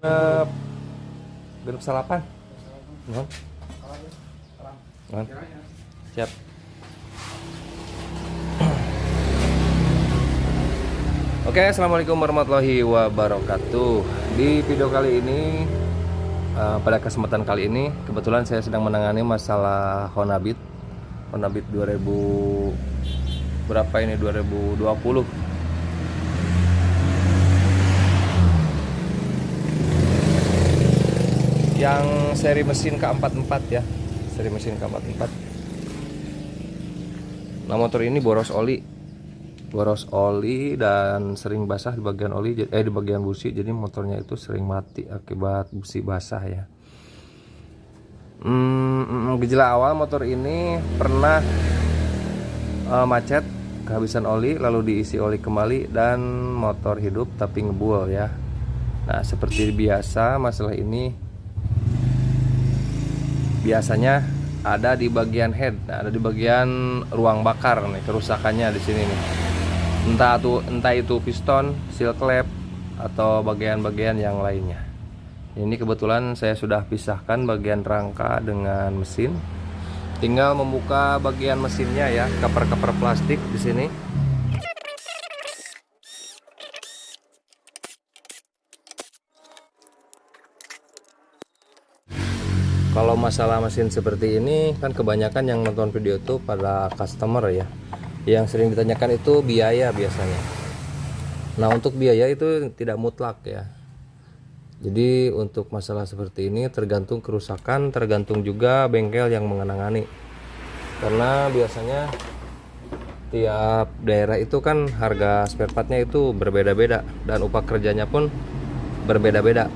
Eh, genep salapan. Nuhun. Nuhun. Siap. Oke, assalamualaikum warahmatullahi wabarakatuh. Di video kali ini, pada kesempatan kali ini, kebetulan saya sedang menangani masalah Honda Beat 2000 berapa ini 2020. Yang seri mesin K44 ya, seri mesin K44. Nah, motor ini boros oli dan sering basah di bagian oli, di bagian busi, jadi motornya itu sering mati akibat busi basah ya. Gejala awal motor ini pernah macet, kehabisan oli, lalu diisi oli kembali dan motor hidup tapi ngebul ya. Nah, seperti biasa masalah ini biasanya ada di bagian head, ada di bagian ruang bakar nih kerusakannya di sini nih. Entah itu piston, seal clamp atau bagian-bagian yang lainnya. Ini kebetulan saya sudah pisahkan bagian rangka dengan mesin. Tinggal membuka bagian mesinnya ya, cover-cover plastik di sini. Kalau masalah mesin seperti ini kan kebanyakan yang nonton video itu pada customer ya. Yang sering ditanyakan itu biaya biasanya. Nah, untuk biaya itu tidak mutlak ya. Jadi untuk masalah seperti ini tergantung kerusakan, tergantung juga bengkel yang mengenangani. Karena biasanya tiap daerah itu kan harga spare partnya itu berbeda-beda dan upah kerjanya pun berbeda-beda.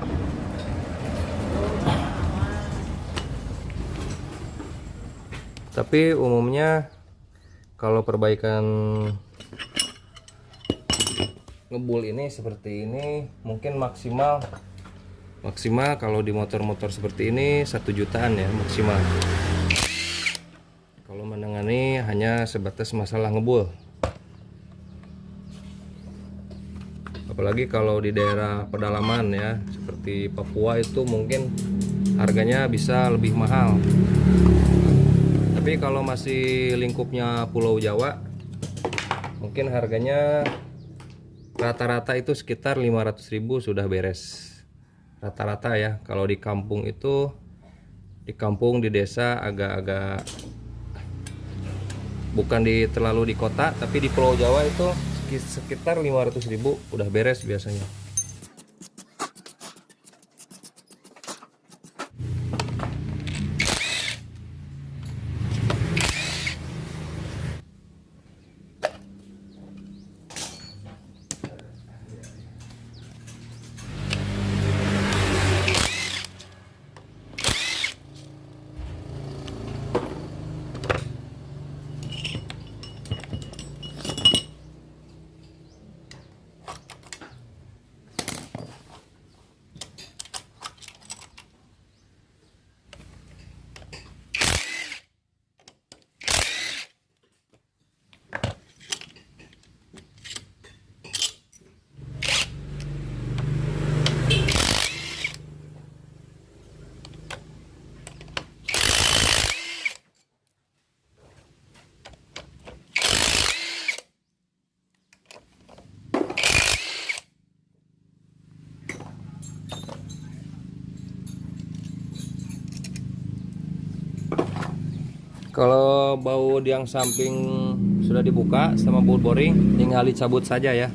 Tapi umumnya kalau perbaikan ngebul ini seperti ini mungkin maksimal kalau di motor-motor seperti ini 1 jutaan ya maksimal. Kalau menangani hanya sebatas masalah ngebul. Apalagi kalau di daerah pedalaman ya seperti Papua itu mungkin harganya bisa lebih mahal. Tapi kalau masih lingkupnya Pulau Jawa mungkin harganya rata-rata itu sekitar 500.000 sudah beres. Rata-rata ya. Kalau di kampung itu, di kampung di desa agak-agak bukan terlalu di kota, tapi di Pulau Jawa itu sekitar 500.000 udah beres biasanya. Kalau baut yang samping sudah dibuka sama baut boring, tinggal dicabut saja ya.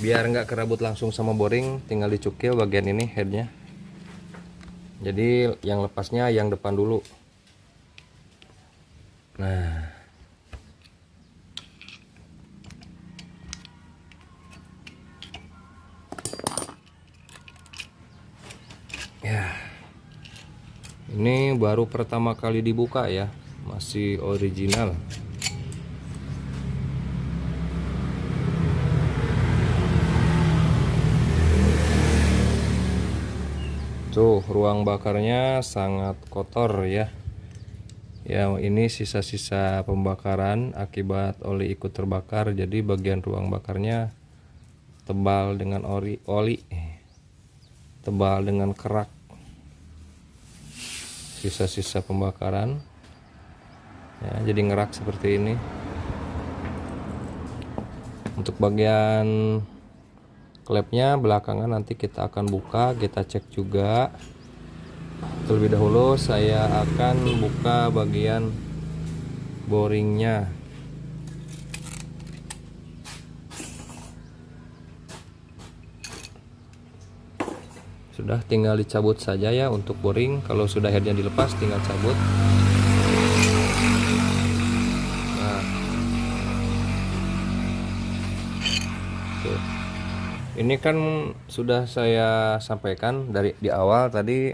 Biar nggak kerabut langsung sama boring, tinggal dicukil bagian ini headnya. Jadi yang lepasnya yang depan dulu. Nah, ya. Ini baru pertama kali dibuka ya, masih original. Tuh, ruang bakarnya sangat kotor ya. Ya, ini sisa-sisa pembakaran akibat oli ikut terbakar, jadi bagian ruang bakarnya tebal dengan oli, tebal dengan kerak, sisa-sisa pembakaran ya, jadi ngerak seperti ini. Untuk bagian klepnya belakangan nanti kita akan buka, kita cek juga. Terlebih dahulu saya akan buka bagian boringnya. Sudah, tinggal dicabut saja ya untuk boring. Kalau sudah headnya dilepas tinggal cabut. Nah, tuh. Ini kan sudah saya sampaikan dari di awal tadi.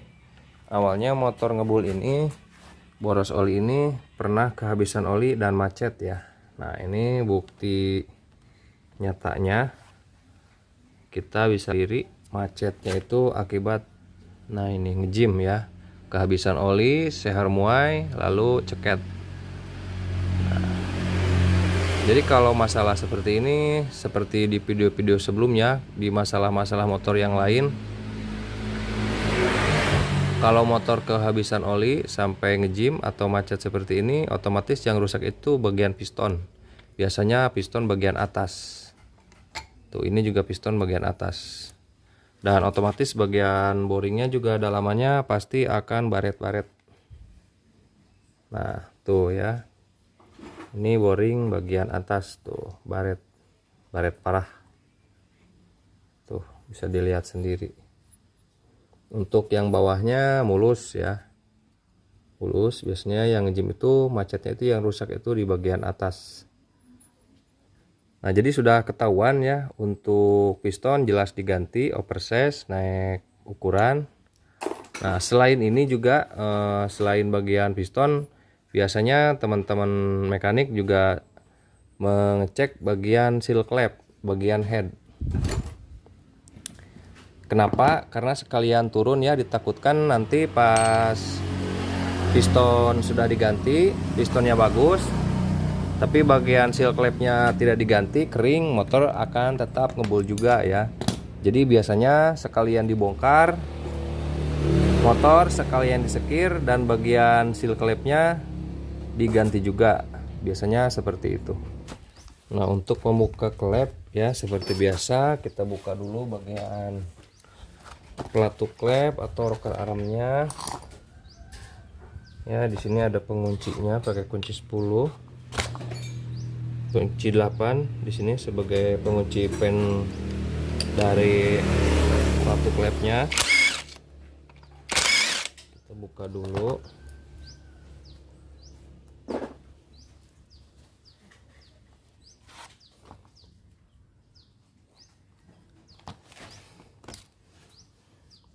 Awalnya motor ngebul ini, boros oli ini pernah kehabisan oli dan macet ya. Nah, ini bukti nyatanya. Kita bisa diri macetnya itu akibat, nah ini ngejim ya, kehabisan oli, sehar muai, lalu ceket. Nah, jadi kalau masalah seperti ini, seperti di video-video sebelumnya, di masalah-masalah motor yang lain, kalau motor kehabisan oli sampai ngejim atau macet seperti ini, otomatis yang rusak itu bagian piston. Biasanya piston bagian atas. Tuh, ini juga piston bagian atas. Dan otomatis bagian boringnya juga dalamannya pasti akan baret-baret. Nah, tuh ya. Ini boring bagian atas tuh, baret parah. Tuh, bisa dilihat sendiri. Untuk yang bawahnya mulus ya. Mulus, biasanya yang ngejim itu macetnya itu yang rusak itu di bagian atas. Nah, jadi sudah ketahuan ya, untuk piston jelas diganti, oversize, naik ukuran. Nah, selain ini juga selain bagian piston, biasanya teman-teman mekanik juga mengecek bagian seal clamp, bagian head. Kenapa? Karena sekalian turun ya, ditakutkan nanti pas piston sudah diganti, pistonnya bagus, tapi bagian seal clampnya tidak diganti, kering, motor akan tetap ngebul juga ya. Jadi biasanya sekalian dibongkar motor, sekalian disekir, dan bagian seal clampnya diganti juga. Biasanya seperti itu. Nah, untuk membuka klep ya seperti biasa, kita buka dulu bagian pelatuk klep atau rocker armnya. Ya, di sini ada penguncinya pakai kunci 10. Kunci 8 di sini sebagai pengunci pen dari pelatuk klepnya. Kita buka dulu.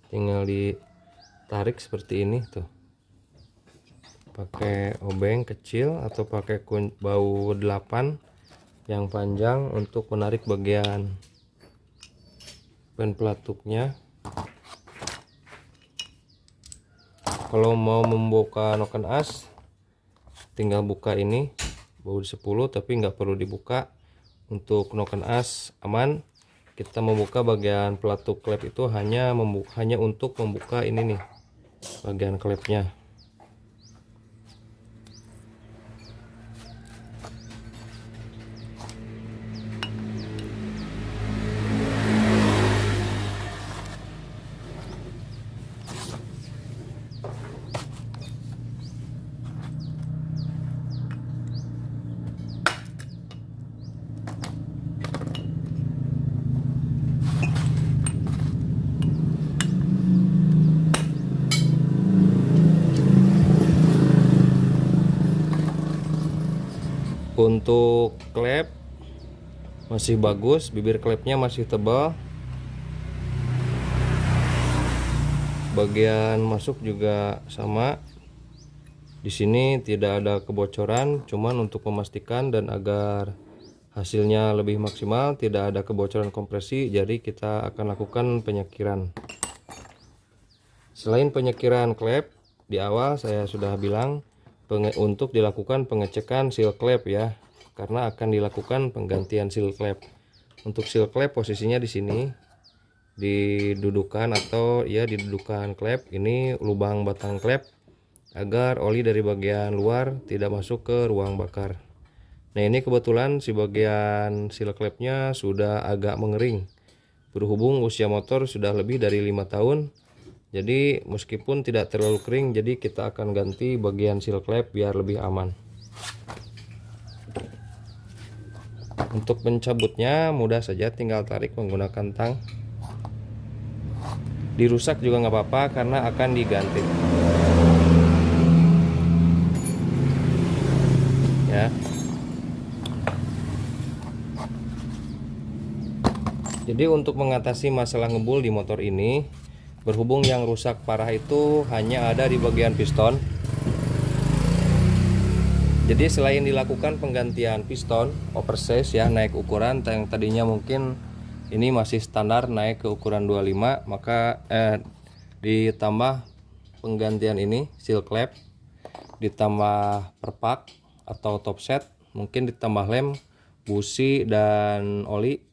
Tinggal ditarik seperti ini tuh. Pakai obeng kecil atau pakai bau 8 yang panjang untuk menarik bagian pen pelatuknya. Kalau mau membuka noken as, tinggal buka ini bau 10, tapi nggak perlu dibuka. Untuk noken as aman. Kita membuka bagian pelatuk klep itu hanya untuk membuka ini nih, bagian klepnya. Untuk klep masih bagus, bibir klepnya masih tebal, bagian masuk juga sama. Di sini tidak ada kebocoran, cuman untuk memastikan dan agar hasilnya lebih maksimal, tidak ada kebocoran kompresi, jadi kita akan lakukan penyekiran. Selain penyekiran klep, di awal saya sudah bilang untuk dilakukan pengecekan seal clamp ya, karena akan dilakukan penggantian seal clamp. Untuk seal klep posisinya di sini, didudukan atau ya didudukan klep. Ini lubang batang klep agar oli dari bagian luar tidak masuk ke ruang bakar. Nah, ini kebetulan si bagian seal klepnya sudah agak mengering. Berhubung usia motor sudah lebih dari 5 tahun. Jadi meskipun tidak terlalu kering, jadi kita akan ganti bagian seal klep biar lebih aman. Untuk mencabutnya mudah saja, tinggal tarik menggunakan tang. Dirusak juga nggak apa-apa karena akan diganti. Ya. Jadi untuk mengatasi masalah ngebul di motor ini, berhubung yang rusak parah itu hanya ada di bagian piston. Jadi selain dilakukan penggantian piston oversize ya, naik ukuran, yang tadinya mungkin ini masih standar naik ke ukuran 25, maka ditambah penggantian ini seal klep, ditambah perpak atau top set, mungkin ditambah lem, busi dan oli.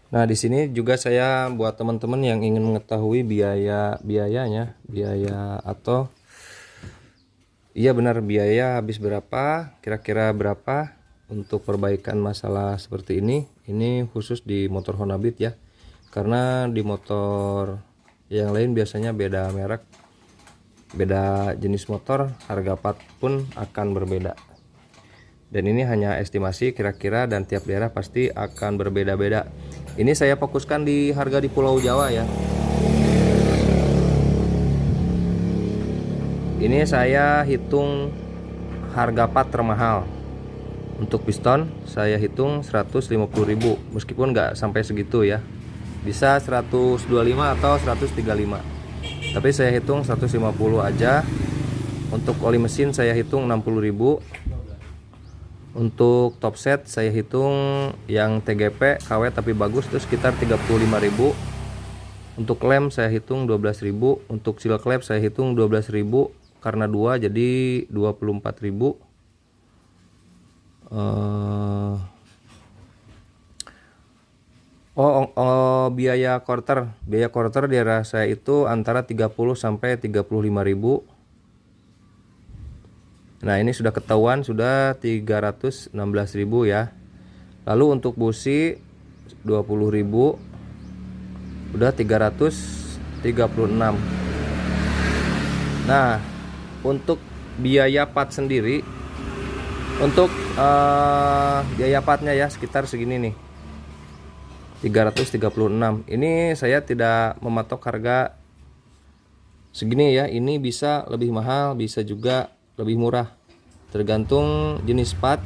Nah, di sini juga saya buat teman-teman yang ingin mengetahui biaya atau iya benar biaya habis berapa, kira-kira berapa untuk perbaikan masalah seperti ini. Ini khusus di motor Honda Beat ya. Karena di motor yang lain biasanya beda merek, beda jenis motor, harga part pun akan berbeda. Dan ini hanya estimasi kira-kira dan tiap daerah pasti akan berbeda-beda. Ini saya fokuskan di harga di Pulau Jawa ya. Ini saya hitung harga part termahal. Untuk piston saya hitung 150.000, meskipun nggak sampai segitu ya. Bisa 125 atau 135. Tapi saya hitung 150 aja. Untuk oli mesin saya hitung 60.000. Untuk top set saya hitung yang TGP KW tapi bagus itu sekitar 35.000. Untuk lem saya hitung 12.000. Untuk seal klep saya hitung 12.000 karena 2 jadi 24.000. Biaya quarter di daerah saya itu antara 30 sampai 35.000. Nah, ini sudah ketahuan sudah 316.000 ya. Lalu untuk busi 20.000 udah 336. Nah, untuk biaya part sendiri, untuk biaya partnya ya sekitar segini nih, 336. Ini saya tidak mematok harga segini ya. Ini bisa lebih mahal, bisa juga lebih murah, tergantung jenis part,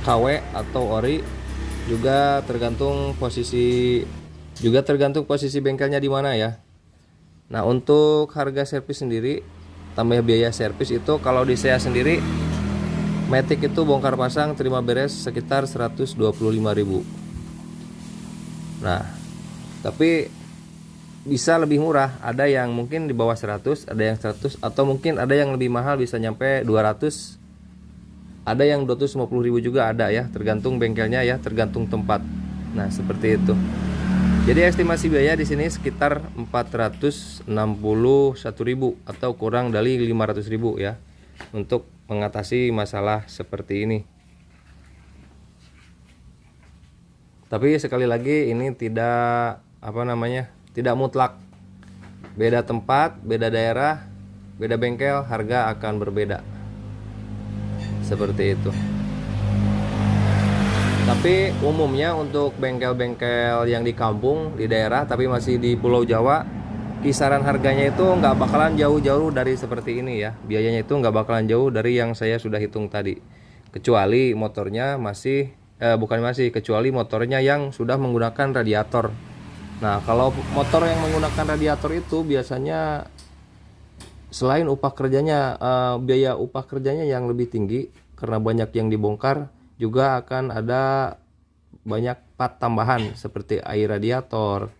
KW atau ori, juga tergantung posisi bengkelnya di mana ya. Nah, untuk harga servis sendiri tambah biaya servis itu kalau di saya sendiri Matic itu bongkar pasang terima beres sekitar 125.000. Nah, tapi bisa lebih murah, ada yang mungkin di bawah 100, ada yang 100, atau mungkin ada yang lebih mahal bisa nyampe 200, ada yang 250.000 juga ada ya, tergantung bengkelnya ya, tergantung tempat. Nah, seperti itu. Jadi estimasi biaya di sini sekitar 461.000 atau kurang dari 500.000 ya, untuk mengatasi masalah seperti ini. Tapi sekali lagi ini tidak tidak mutlak. Beda tempat, beda daerah, beda bengkel, harga akan berbeda. Seperti itu. Tapi umumnya untuk bengkel-bengkel yang di kampung, di daerah, tapi masih di Pulau Jawa, kisaran harganya itu nggak bakalan jauh-jauh dari seperti ini ya. Biayanya itu nggak bakalan jauh dari yang saya sudah hitung tadi. Kecuali motornya kecuali motornya yang sudah menggunakan radiator. Nah, kalau motor yang menggunakan radiator itu biasanya selain biaya upah kerjanya yang lebih tinggi karena banyak yang dibongkar, juga akan ada banyak part tambahan seperti air radiator,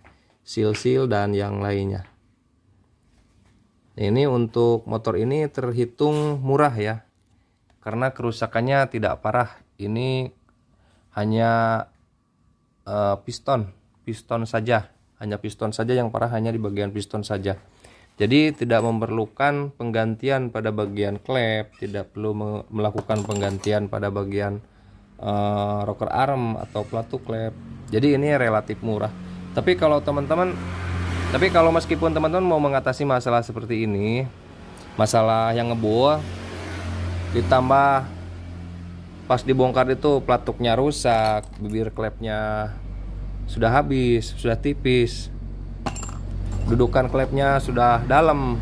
seal dan yang lainnya. Nah, ini untuk motor ini terhitung murah ya. karena kerusakannya tidak parah. Ini hanya piston saja, hanya piston saja yang parah, hanya di bagian piston saja. Jadi tidak memerlukan penggantian pada bagian klep, tidak perlu melakukan penggantian pada bagian rocker arm atau pelatu klep. Jadi ini relatif murah. Tapi kalau meskipun teman-teman mau mengatasi masalah seperti ini, masalah yang ngebul, ditambah pas dibongkar itu pelatuknya rusak, bibir klepnya sudah habis, sudah tipis, dudukan klepnya sudah dalam.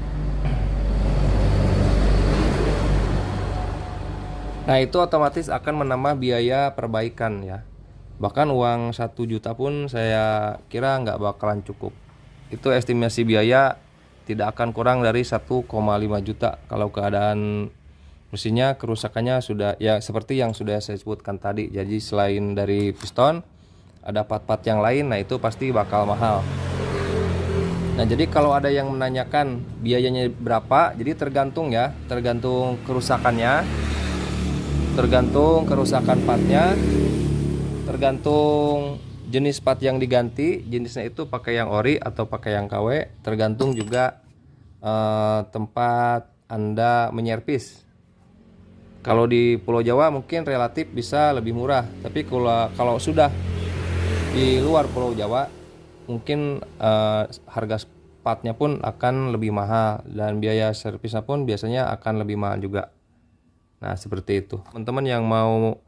Nah itu otomatis akan menambah biaya perbaikan ya. Bahkan uang 1 juta pun saya kira nggak bakalan cukup. Itu estimasi biaya tidak akan kurang dari 1,5 juta kalau keadaan mesinnya kerusakannya sudah ya seperti yang sudah saya sebutkan tadi. Jadi selain dari piston ada part-part yang lain, nah itu pasti bakal mahal. Nah jadi kalau ada yang menanyakan biayanya berapa, jadi tergantung ya, tergantung kerusakannya, tergantung kerusakan partnya, tergantung jenis part yang diganti, jenisnya itu pakai yang ori atau pakai yang KW, tergantung juga tempat Anda menyervis. Kalau di Pulau Jawa mungkin relatif bisa lebih murah, tapi kalau sudah di luar Pulau Jawa mungkin harga partnya pun akan lebih mahal dan biaya servisnya pun biasanya akan lebih mahal juga. Nah seperti itu teman-teman yang mau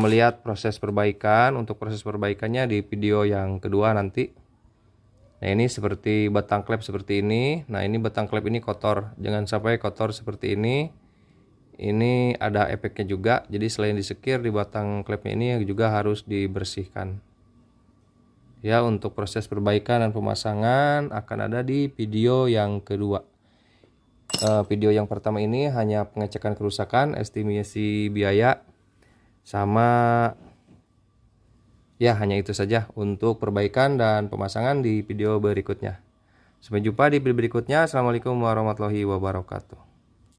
melihat proses perbaikan. Untuk proses perbaikannya di video yang kedua nanti. Nah ini seperti batang klep seperti ini. Nah ini batang klep ini kotor, jangan sampai kotor seperti ini. Ini ada efeknya juga, jadi selain disekir di batang klepnya ini juga harus dibersihkan ya. Untuk proses perbaikan dan pemasangan akan ada di video yang kedua. Video yang pertama ini hanya pengecekan kerusakan, estimasi biaya, sama ya hanya itu saja untuk perbaikan dan pemasangan di video berikutnya. Sampai jumpa di video berikutnya. Assalamualaikum warahmatullahi wabarakatuh.